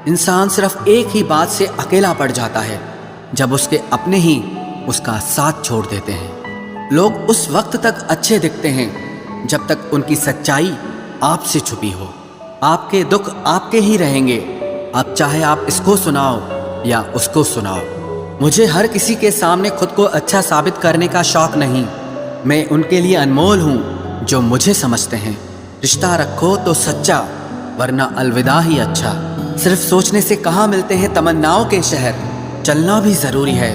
इंसान सिर्फ एक ही बात से अकेला पड़ जाता है, जब उसके अपने ही उसका साथ छोड़ देते हैं। लोग उस वक्त तक अच्छे दिखते हैं जब तक उनकी सच्चाई आपसे छुपी हो। आपके दुख आपके ही रहेंगे, अब चाहे आप इसको सुनाओ या उसको सुनाओ। मुझे हर किसी के सामने खुद को अच्छा साबित करने का शौक नहीं। मैं उनके लिए अनमोल हूँ जो मुझे समझते हैं। रिश्ता रखो तो सच्चा, वरना अलविदा ही अच्छा। सिर्फ सोचने से कहाँ मिलते हैं तमन्नाओं के शहर। चलना भी ज़रूरी है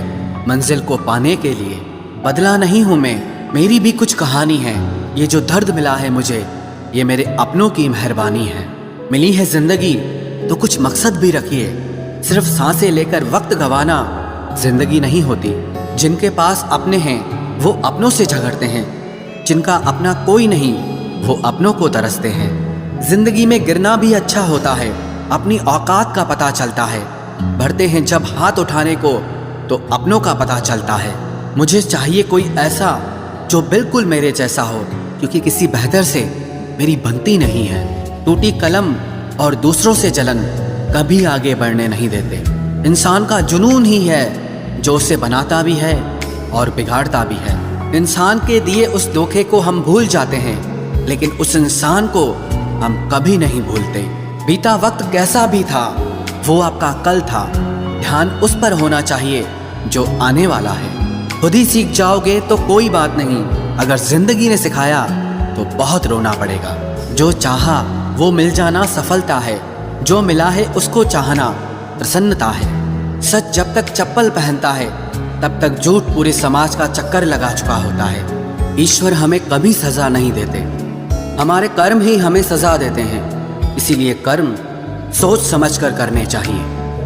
मंजिल को पाने के लिए। बदला नहीं हूँ मैं, मेरी भी कुछ कहानी है। ये जो दर्द मिला है मुझे, ये मेरे अपनों की मेहरबानी है। मिली है ज़िंदगी तो कुछ मकसद भी रखिए। सिर्फ सांसें लेकर वक्त गंवाना जिंदगी नहीं होती। जिनके पास अपने हैं वो अपनों से झगड़ते हैं, जिनका अपना कोई नहीं वो अपनों को तरसते हैं। जिंदगी में गिरना भी अच्छा होता है, अपनी औकात का पता चलता है। भरते हैं जब हाथ उठाने को तो अपनों का पता चलता है। मुझे चाहिए कोई ऐसा जो बिल्कुल मेरे जैसा हो, क्योंकि किसी बेहतर से मेरी बनती नहीं है। टूटी कलम और दूसरों से जलन कभी आगे बढ़ने नहीं देते। इंसान का जुनून ही है जो उसे बनाता भी है और बिगाड़ता भी है। इंसान के दिए उस धोखे को हम भूल जाते हैं, लेकिन उस इंसान को हम कभी नहीं भूलते। बीता वक्त कैसा भी था वो आपका कल था। ध्यान उस पर होना चाहिए जो आने वाला है। खुद ही सीख जाओगे तो कोई बात नहीं, अगर जिंदगी ने सिखाया तो बहुत रोना पड़ेगा। जो चाहा वो मिल जाना सफलता है, जो मिला है उसको चाहना प्रसन्नता है। सच जब तक चप्पल पहनता है तब तक झूठ पूरे समाज का चक्कर लगा चुका होता है। ईश्वर हमें कभी सजा नहीं देते, हमारे कर्म ही हमें सजा देते हैं। इसीलिए कर्म सोच समझ कर करने चाहिए।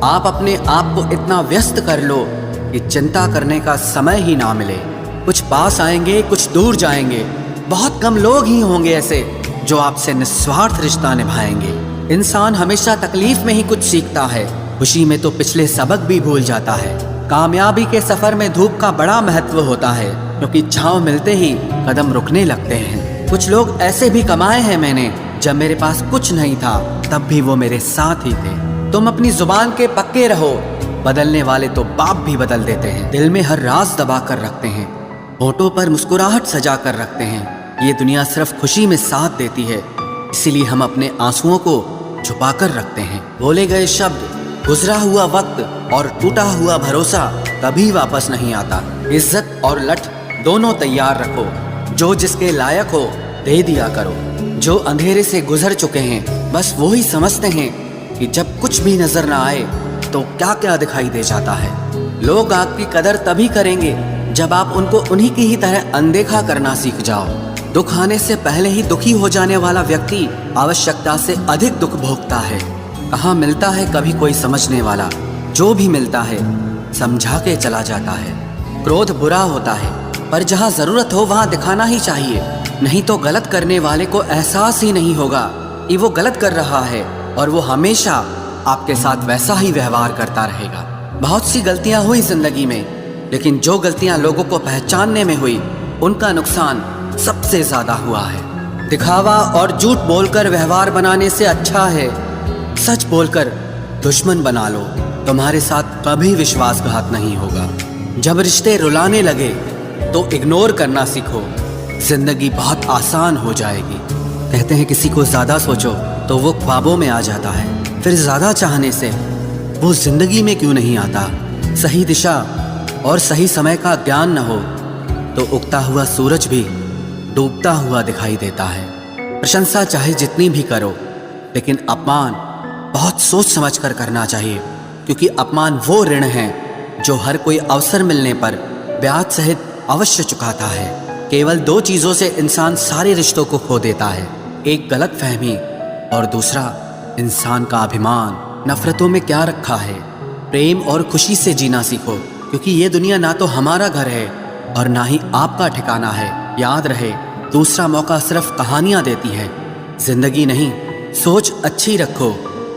आप अपने आप को इतना व्यस्त कर लो कि चिंता करने का समय ही ना मिले। कुछ पास आएंगे, कुछ दूर जाएंगे। बहुत कम लोग ही होंगे ऐसे जो आपसे निस्वार्थ रिश्ता निभाएंगे। इंसान हमेशा तकलीफ में ही कुछ सीखता है, खुशी में तो पिछले सबक भी भूल जाता है। कामयाबी के सफर में धूप का बड़ा महत्व होता है, क्योंकि छांव मिलते ही कदम रुकने लगते हैं। कुछ लोग ऐसे भी कमाए हैं मैंने, जब मेरे पास कुछ नहीं था तब भी वो मेरे साथ ही थे। तुम अपनी जुबान के पक्के रहो, बदलने वाले तो बाप भी बदल देते हैं। दिल में हर राज दबा कर रखते हैं, होठों पर मुस्कुराहट सजा कर रखते हैं। ये दुनिया सिर्फ खुशी में साथ देती है, इसीलिए हम अपने आंसुओं को छुपा कर रखते हैं। बोले गए शब्द, गुजरा हुआ वक्त और टूटा हुआ भरोसा कभी वापस नहीं आता। इज्जत और लठ दोनों तैयार रखो, जो जिसके लायक हो दे दिया करो। जो अंधेरे से गुजर चुके हैं बस वो ही समझते हैं कि जब कुछ भी नजर ना आए तो क्या क्या दिखाई दे जाता है। लोग आपकी कदर तभी करेंगे जब आप उनको उन्हीं की ही तरह अनदेखा करना सीख जाओ। दुख आने से पहले ही दुखी हो जाने वाला व्यक्ति आवश्यकता से अधिक दुख भोगता है। कहाँ मिलता है कभी कोई समझने वाला, जो भी मिलता है समझा के चला जाता है। क्रोध बुरा होता है, पर जहाँ जरूरत हो वहाँ दिखाना ही चाहिए, नहीं तो गलत करने वाले को एहसास ही नहीं होगा कि वो गलत कर रहा है, और वो हमेशा आपके साथ वैसा ही व्यवहार करता रहेगा। बहुत सी गलतियां हुई जिंदगी में, लेकिन जो गलतियां लोगों को पहचानने में हुई उनका नुकसान सबसे ज्यादा हुआ है। दिखावा और झूठ बोलकर व्यवहार बनाने से अच्छा है सच बोलकर दुश्मन बना लो, तुम्हारे साथ कभी विश्वासघात नहीं होगा। जब रिश्ते रुलाने लगे तो इग्नोर करना सीखो, जिंदगी बहुत आसान हो जाएगी। कहते हैं किसी को ज्यादा सोचो तो वो ख्वाबों में आ जाता है, फिर ज्यादा चाहने से वो जिंदगी में क्यों नहीं आता। सही दिशा और सही समय का ज्ञान न हो तो उगता हुआ सूरज भी डूबता हुआ दिखाई देता है। प्रशंसा चाहे जितनी भी करो, लेकिन अपमान बहुत सोच समझ कर करना चाहिए, क्योंकि अपमान वो ऋण है जो हर कोई अवसर मिलने पर ब्याज सहित अवश्य चुकाता है। केवल दो चीज़ों से इंसान सारे रिश्तों को खो देता है, एक गलत फहमी और दूसरा इंसान का अभिमान। नफरतों में क्या रखा है, प्रेम और खुशी से जीना सीखो, क्योंकि ये दुनिया ना तो हमारा घर है और ना ही आपका ठिकाना है। याद रहे, दूसरा मौका सिर्फ कहानियाँ देती है, जिंदगी नहीं। सोच अच्छी रखो,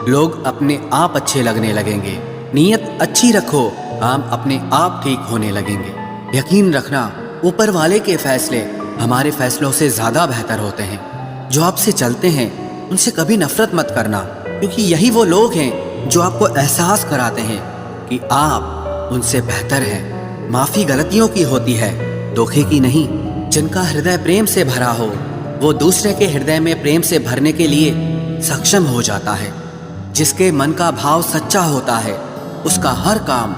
लोग अपने आप अच्छे लगने लगेंगे। नीयत अच्छी रखो, काम अपने आप ठीक होने लगेंगे। यकीन रखना, ऊपर वाले के फैसले हमारे फैसलों से ज़्यादा बेहतर होते हैं। जो आपसे चलते हैं उनसे कभी नफरत मत करना, क्योंकि यही वो लोग हैं जो आपको एहसास कराते हैं कि आप उनसे बेहतर हैं। माफी गलतियों की होती है, धोखे की नहीं। जिनका हृदय प्रेम से भरा हो वो दूसरे के हृदय में प्रेम से भरने के लिए सक्षम हो जाता है। जिसके मन का भाव सच्चा होता है उसका हर काम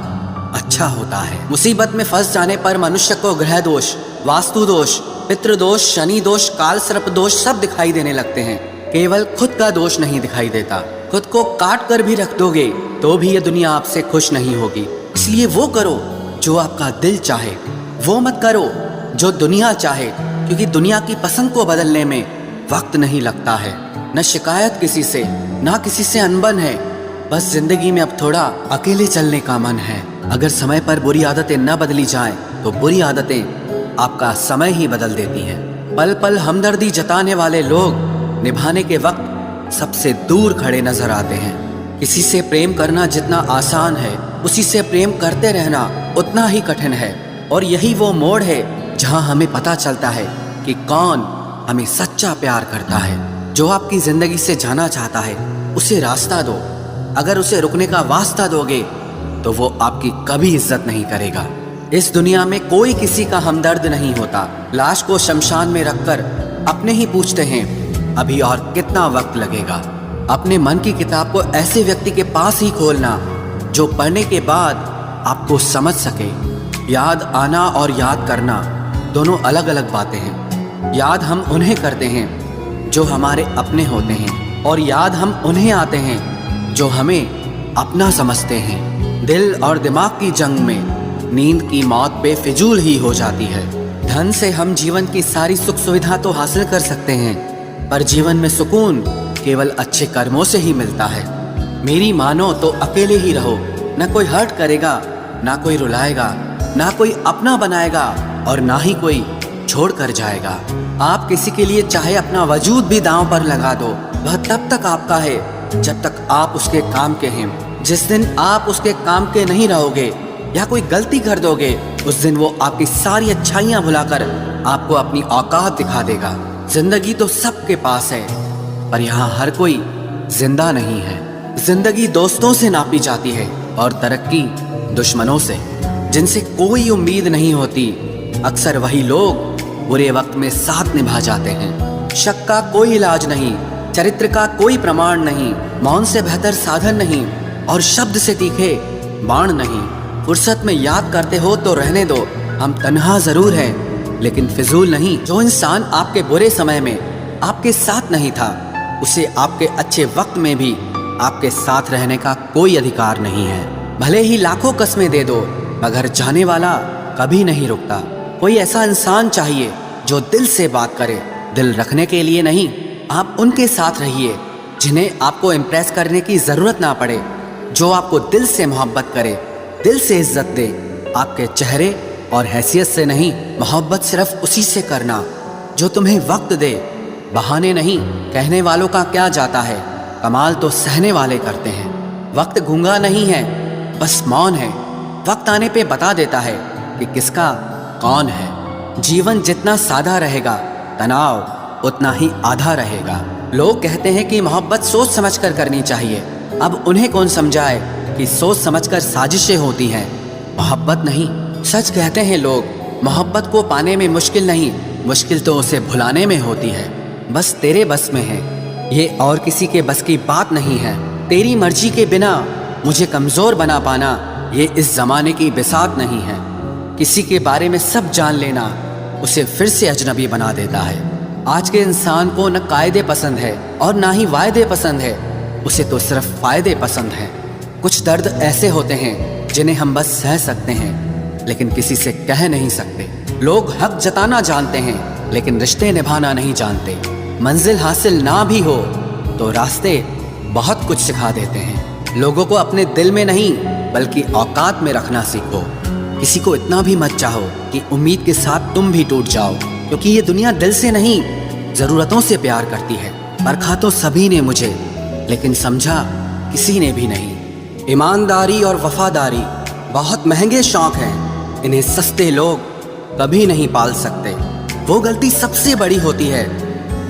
अच्छा होता है। मुसीबत में फंस जाने पर मनुष्य को ग्रह दोष, वास्तु दोष, पितृदोष, शनि दोष, काल सर्प दोष सब दिखाई देने लगते हैं। केवल खुद का दोष नहीं दिखाई देता। खुद को काट कर भी रख दोगे तो भी ये दुनिया आपसे खुश नहीं होगी। इसलिए वो करो जो आपका दिल चाहे, वो मत करो जो दुनिया चाहे, क्योंकि दुनिया की पसंद को बदलने में वक्त नहीं लगता है। न शिकायत किसी से, ना किसी से अनबन है, बस जिंदगी में अब थोड़ा अकेले चलने का मन है। अगर समय पर बुरी आदतें न बदली जाएं तो बुरी आदतें आपका समय ही बदल देती हैं। पल पल हमदर्दी जताने वाले लोग निभाने के वक्त सबसे दूर खड़े नजर आते हैं। किसी से प्रेम करना जितना आसान है उसी से प्रेम करते रहना उतना ही कठिन है। और यही वो मोड़ है जहां हमें पता चलता है कि कौन हमें सच्चा प्यार करता है। जो आपकी जिंदगी से जाना चाहता है उसे रास्ता दो। अगर उसे रुकने का वास्ता दोगे तो वो आपकी कभी इज्जत नहीं करेगा। इस दुनिया में कोई किसी का हमदर्द नहीं होता। लाश को शमशान में रखकर अपने ही पूछते हैं अभी और कितना वक्त लगेगा। अपने मन की किताब को ऐसे व्यक्ति के पास ही खोलना जो पढ़ने के बाद आपको समझ सके। याद आना और याद करना दोनों अलग अलग बातें हैं। याद हम उन्हें करते हैं जो हमारे अपने होते हैं, और याद हम उन्हें आते हैं जो हमें अपना समझते हैं। दिल और दिमाग की जंग में नींद की मौत बेफिजूल ही हो जाती है। धन से हम जीवन की सारी सुख सुविधा तो हासिल कर सकते हैं, पर जीवन में सुकून केवल अच्छे कर्मों से ही मिलता है। मेरी मानो तो अकेले ही रहो, न कोई हर्ट करेगा, ना कोई रुलाएगा, ना कोई अपना बनाएगा और ना ही कोई छोड़ कर जाएगा। आप किसी के लिए चाहे अपना वजूद भी दांव पर लगा दो, वह तब तक आपका है जब तक आप उसके काम के हैं। जिस दिन आप उसके काम के नहीं रहोगे या कोई गलती कर दोगे उस दिन वो आपकी सारी अच्छाइयां भुलाकर आपको अपनी औकात दिखा देगा। जिंदगी तो सबके पास है, पर यहाँ हर कोई जिंदा नहीं है। जिंदगी दोस्तों से नापी जाती है और तरक्की दुश्मनों से। जिनसे कोई उम्मीद नहीं होती अक्सर वही लोग बुरे वक्त में साथ निभा जाते हैं। शक का कोई इलाज नहीं, चरित्र का कोई प्रमाण नहीं, मौन से बेहतर साधन नहीं और शब्द से तीखे बाण नहीं। फुर्सत में याद करते हो तो रहने दो, हम तन्हा जरूर हैं लेकिन फिजूल नहीं। जो इंसान आपके बुरे समय में आपके साथ नहीं था उसे आपके अच्छे वक्त में भी आपके साथ रहने का कोई अधिकार नहीं है। भले ही लाखों कस्में दे दो मगर जाने वाला कभी नहीं रुकता। कोई ऐसा इंसान चाहिए जो दिल से बात करे, दिल रखने के लिए नहीं। आप उनके साथ रहिए जिन्हें आपको इम्प्रेस करने की जरूरत ना पड़े, जो आपको दिल से मोहब्बत करे, दिल से इज्जत दे। आपके चेहरे और हैसियत से नहीं, मोहब्बत सिर्फ उसी से करना जो तुम्हें वक्त दे, बहाने नहीं। कहने वालों का क्या जाता है, कमाल तो सहने वाले करते हैं। वक्त गूंगा नहीं है, बस मौन है। वक्त आने पे बता देता है कि किसका कौन है। जीवन जितना सादा रहेगा तनाव उतना ही आधा रहेगा। लोग कहते हैं कि मोहब्बत सोच समझकर करनी चाहिए। अब उन्हें कौन समझाए कि सोच समझकर साजिशें होती हैं, मोहब्बत नहीं। सच कहते हैं लोग, मोहब्बत को पाने में मुश्किल नहीं, मुश्किल तो उसे भुलाने में होती है। बस तेरे बस में है, ये और किसी के बस की बात नहीं है। तेरी मर्जी के बिना मुझे कमजोर बना पाना ये इस जमाने की बिसात नहीं है। किसी के बारे में सब जान लेना उसे फिर से अजनबी बना देता है। आज के इंसान को न कायदे पसंद है और ना ही वायदे पसंद है, उसे तो सिर्फ फायदे पसंद हैं। कुछ दर्द ऐसे होते हैं जिन्हें हम बस सह सकते हैं लेकिन किसी से कह नहीं सकते। लोग हक जताना जानते हैं लेकिन रिश्ते निभाना नहीं जानते। मंजिल हासिल ना भी हो तो रास्ते बहुत कुछ सिखा देते हैं। लोगों को अपने दिल में नहीं बल्कि औकात में रखना सीखो। किसी को इतना भी मत चाहो कि उम्मीद के साथ तुम भी टूट जाओ, क्योंकि ये दुनिया दिल से नहीं जरूरतों से प्यार करती है। परखा तो सभी ने मुझे लेकिन समझा किसी ने भी नहीं। ईमानदारी और वफादारी बहुत महंगे शौक हैं, इन्हें सस्ते लोग कभी नहीं पाल सकते। वो गलती सबसे बड़ी होती है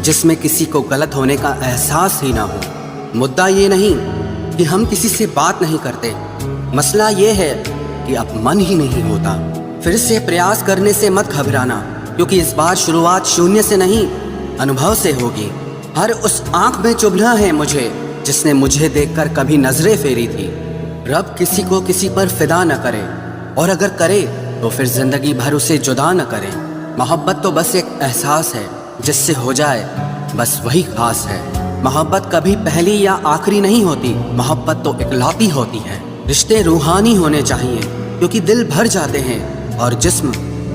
जिसमें किसी को गलत होने का एहसास ही ना हो। मुद्दा ये नहीं कि हम किसी से बात नहीं करते। मसला ये है कि अब मन ही नहीं होता। फिर से प्रयास करने से मत घबराना, क्योंकि इस बार शुरुआत शून्य से नहीं, अनुभव से होगी। हर उस आंख में चुभना है मुझे जिसने मुझे देखकर कभी नजरें फेरी थी। रब किसी को किसी पर फिदा न करे, और अगर करे तो फिर जिंदगी भर उसे जुदा न करे। मोहब्बत तो बस एक एहसास है, जिससे हो जाए बस वही खास है। मोहब्बत कभी पहली या आखिरी नहीं होती, मोहब्बत तो इकलौती होती है। रिश्ते रूहानी होने चाहिए, क्योंकि दिल भर जाते हैं और जिस्म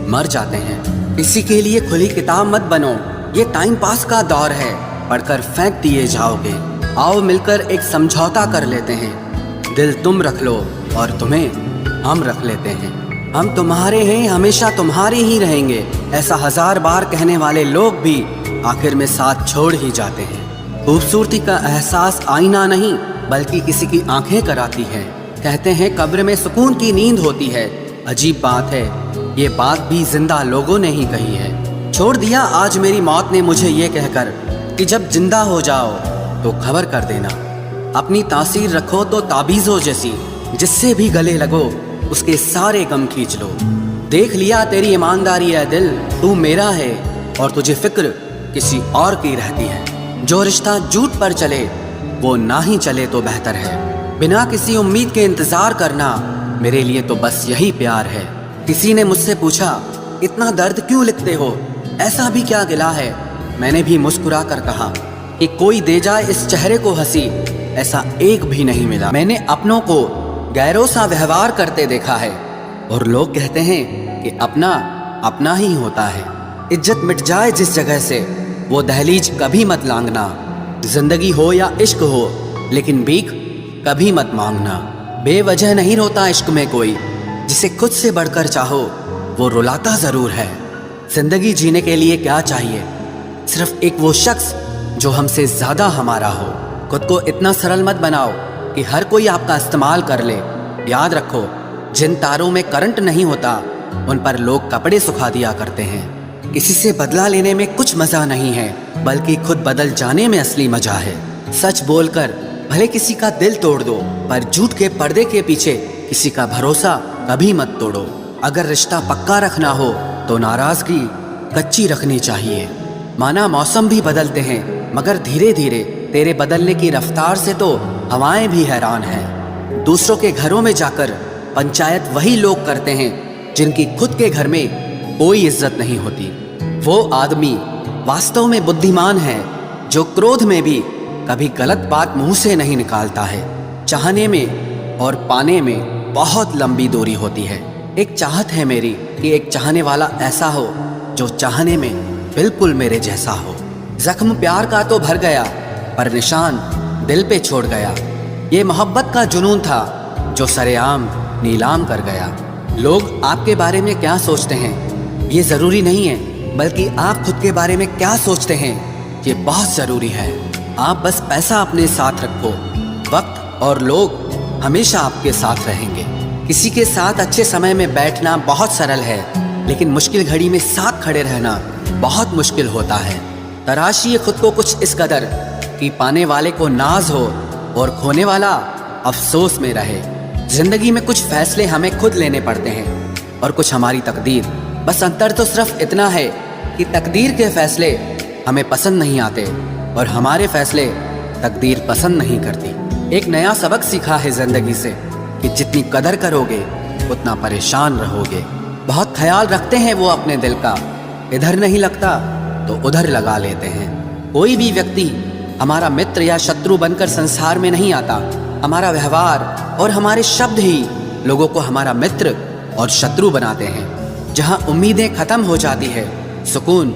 मर जाते हैं। किसी के लिए खुली किताब मत बनो, ये टाइम पास का दौर है, पढ़कर फेंक दिए जाओगे। आओ मिलकर एक समझौता कर लेते हैं, दिल तुम रख लो और तुम्हें हम रख लेते हैं। हम तुम्हारे हैं, हमेशा तुम्हारे ही रहेंगे, ऐसा 1000 बार कहने वाले लोग भी आखिर में साथ छोड़ ही जाते हैं। खूबसूरती का एहसास आईना नहीं बल्कि किसी की आंखें कराती है। कहते हैं कब्र में सुकून की नींद होती है, अजीब बात है, ये बात भी जिंदा लोगों ने ही कही है। छोड़ दिया आज मेरी मौत ने मुझे ये कहकर कि जब जिंदा हो जाओ तो खबर कर देना। अपनी तासीर रखो तो ताबीज़ों जैसी, जिससे भी गले लगो उसके सारे गम खींच लो। देख लिया तेरी ईमानदारी है दिल, तू मेरा है और तुझे फिक्र किसी और की रहती है। जो रिश्ता झूठ पर चले वो ना ही चले तो बेहतर है। बिना किसी उम्मीद के इंतजार करना मेरे लिए तो बस यही प्यार है। किसी ने मुझसे पूछा इतना दर्द क्यों लिखते हो, ऐसा भी क्या गिला है? मैंने भी मुस्कुरा कर कहा कि कोई दे जाए इस चेहरे को हंसी, ऐसा एक भी नहीं मिला। मैंने अपनों को गैरों सा व्यवहार करते देखा है, और लोग कहते हैं कि अपना अपना ही होता है। इज्जत मिट जाए जिस जगह से वो दहलीज कभी मत लांघना। जिंदगी हो या इश्क हो, लेकिन भीख कभी मत मांगना। बेवजह नहीं रोता इश्क में कोई, जिसे खुद से बढ़कर चाहो वो रुलाता जरूर है। जिंदगी जीने के लिए क्या चाहिए? सिर्फ एक वो शख्स जो हमसे ज्यादा हमारा हो। खुद को इतना सरल मत बनाओ कि हर कोई आपका इस्तेमाल कर ले। याद रखो, जिन तारों में करंट नहीं होता उन पर लोग कपड़े सुखा दिया करते हैं। किसी से बदला लेने में कुछ मजा नहीं है, बल्कि खुद बदल जाने में असली मजा है। सच बोलकर भले किसी का दिल तोड़ दो, पर झूठ के पर्दे के पीछे किसी का भरोसा कभी मत तोड़ो। अगर रिश्ता पक्का रखना हो तो नाराजगी कच्ची रखनी चाहिए। माना मौसम भी बदलते हैं, मगर धीरे धीरे तेरे बदलने की रफ्तार से तो हवाएं भी हैरान हैं। दूसरों के घरों में जाकर पंचायत वही लोग करते हैं जिनकी खुद के घर में कोई इज्जत नहीं होती। वो आदमी वास्तव में बुद्धिमान है जो क्रोध में भी कभी गलत बात मुंह से नहीं निकालता है। चाहने में और पाने में बहुत लंबी दूरी होती है। एक चाहत है मेरी कि एक चाहने वाला ऐसा हो जो चाहने में बिल्कुल मेरे जैसा हो। जख्म प्यार का तो भर गया, पर निशान दिल पे छोड़ गया। ये मोहब्बत का जुनून था जो सरेआम नीलाम कर गया। लोग आपके बारे में क्या सोचते हैं ये ज़रूरी नहीं है, बल्कि आप खुद के बारे में क्या सोचते हैं ये बहुत ज़रूरी है। आप बस पैसा अपने साथ रखो, वक्त और लोग हमेशा आपके साथ रहेंगे। किसी के साथ अच्छे समय में बैठना बहुत सरल है, लेकिन मुश्किल घड़ी में साथ खड़े रहना बहुत मुश्किल होता है। तराशिए खुद को कुछ इस कदर कि पाने वाले को नाज हो और खोने वाला अफसोस में रहे। जिंदगी में कुछ फैसले हमें खुद लेने पड़ते हैं और कुछ हमारी तकदीर। बस अंतर तो सिर्फ इतना है कि तकदीर के फैसले हमें पसंद नहीं आते और हमारे फैसले तकदीर पसंद नहीं करती। एक नया सबक सीखा है जिंदगी से कि जितनी कदर करोगे उतना परेशान रहोगे। बहुत ख्याल रखते हैं वो अपने दिल का, इधर नहीं लगता तो उधर लगा लेते हैं। कोई भी व्यक्ति हमारा मित्र या शत्रु बनकर संसार में नहीं आता। हमारा व्यवहार और हमारे शब्द ही लोगों को हमारा मित्र और शत्रु बनाते हैं। जहाँ उम्मीदें खत्म हो जाती है, सुकून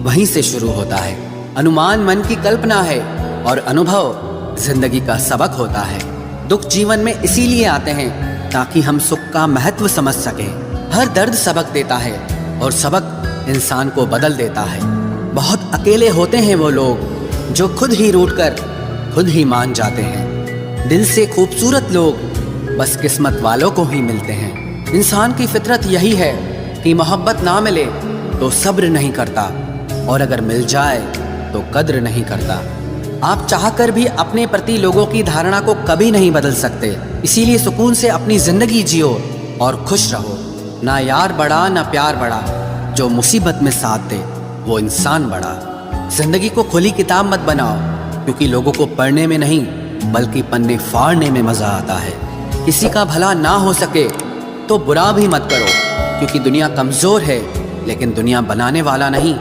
वहीं से शुरू होता है। अनुमान मन की कल्पना है और अनुभव जिंदगी का सबक होता है। दुख जीवन में इसीलिए आते हैं ताकि हम सुख का महत्व समझ सकें। हर दर्द सबक देता है और सबक इंसान को बदल देता है। बहुत अकेले होते हैं वो लोग जो खुद ही रूठकर खुद ही मान जाते हैं। दिल से खूबसूरत लोग बस किस्मत वालों को ही मिलते हैं। इंसान की फितरत यही है कि मोहब्बत ना मिले तो सब्र नहीं करता, और अगर मिल जाए तो कद्र नहीं करता। आप चाहकर भी अपने प्रति लोगों की धारणा को कभी नहीं बदल सकते। इसीलिए सुकून से अपनी जिंदगी जियो और खुश रहो। ना यार बड़ा ना प्यार बड़ा, जो मुसीबत में साथ दे वो इंसान बड़ा। जिंदगी को खुली किताब मत बनाओ, क्योंकि लोगों को पढ़ने में नहीं बल्कि पन्ने फाड़ने में मजा आता है। किसी का भला ना हो सके तो बुरा भी मत करो, क्योंकि दुनिया कमजोर है लेकिन दुनिया बनाने वाला नहीं